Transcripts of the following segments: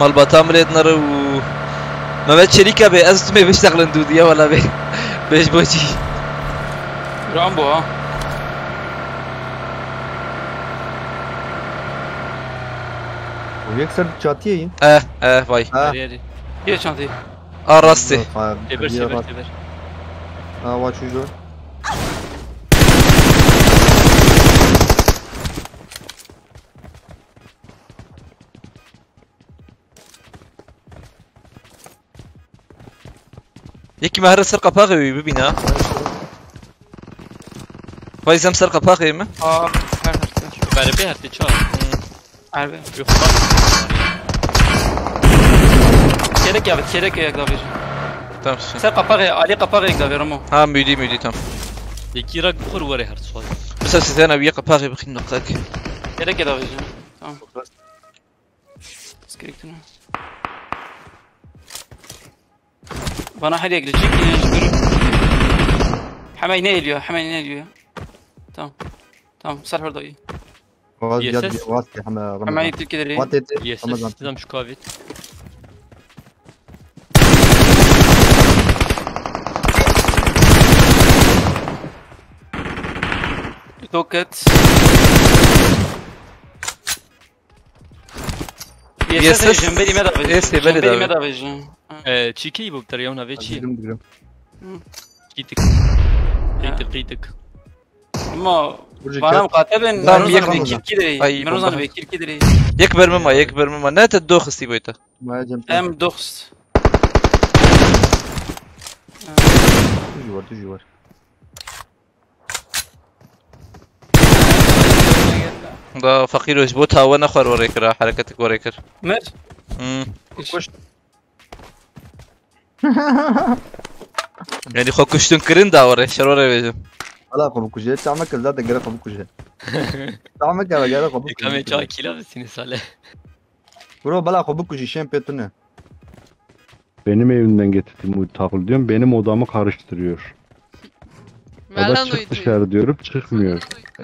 مالباتا مريدنا رو ممت شريكة بي أزتمي بيشتغلن دودية ولا بي بيش بوجي رامبو ها وياك صرت تشاتيه باي هادي هي شانتي راسي تبر تبر تبر واتش يو یکی مهر سرقة باغي ببينا فايزم سرقة باغي ما بربه هرتی چهار عربه كيرك يا بت كيرك يا دافيج تمام سر قفاغي علي قفاغي يا دافيج رمو ها ميدي تمام يكيرك بخور وري هرت صوت بس انا ويا باغي بخي نقاك كيرك يا دافيج تمام سكريكتنا bana hadi gelecek حماي نيليو tamam sar orada iyi حماي تلك يستخدم شكافيت توكت جنبي مدى تشيكي بطريقة فيتشي قيتك اما انا مقاتل نعم منوزن بكير كدري يكبر مما نات الدوخ استيبويتا ام دوخست تجوار ده فقير وجبوتها وانا اخر وريكر حركتك وريكر مر كش يعني خو كشتن كرين داوري شروري بيجم لا خو كوجه تعمل كذا دغرا خو كوجه تعمل كذا خو كوجه كم çay kila mısın sale bro bala خو كوجه şempetine benim evimden getirdim bu takıl diyorum benim odamı karıştırıyor. O da çık dışarı diyorum çıkmıyor.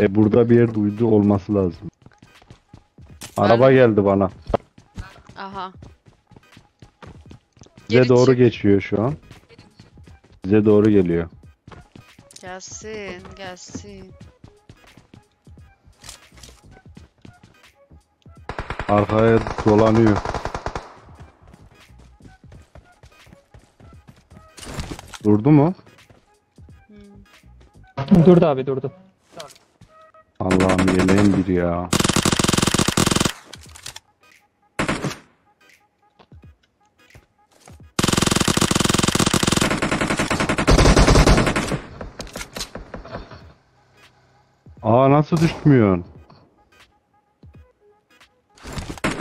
Burada bir yerde uydu olması lazım. Araba geldi bana. Aha. Bize doğru geçiyor şu an. Bize doğru geliyor. Gelsin. Arkaya dolanıyor. Durdu mu? Durdu abi durdu. Allah'ım yemeğin biri ya. Nasıl düşmüyorsun?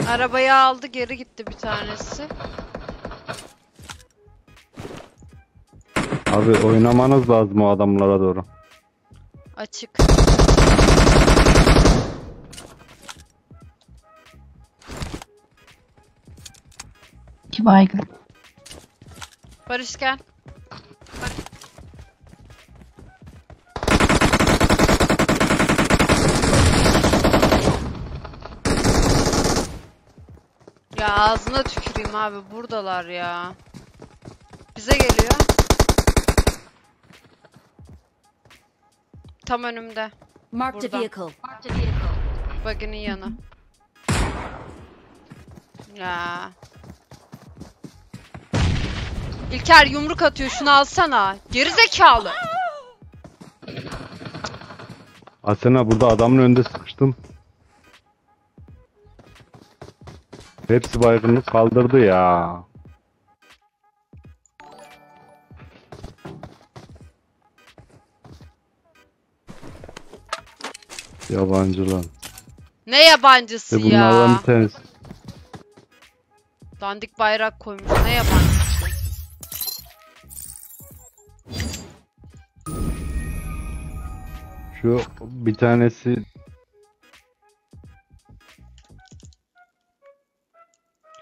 Arabayı aldı geri gitti bir tanesi. Abi oynamanız lazım o adamlara doğru. Açık. İki baygın. Barış gel. Ya ağzına tüküreyim abi buradalar ya. Bize geliyor. Tam önümde. Burada. Buggy'nin yanı. Ya. İlker yumruk atıyor şunu alsana. Geri zekalı. Asena burada adamın önünde sıkıştım. Hepsi baygınlık kaldırdı ya. Yabancı lan. Ne yabancısı ya? Bunlardan bir tanesi. Dandik bayrak koymuş. Ne yabancısı? Şu bir tanesi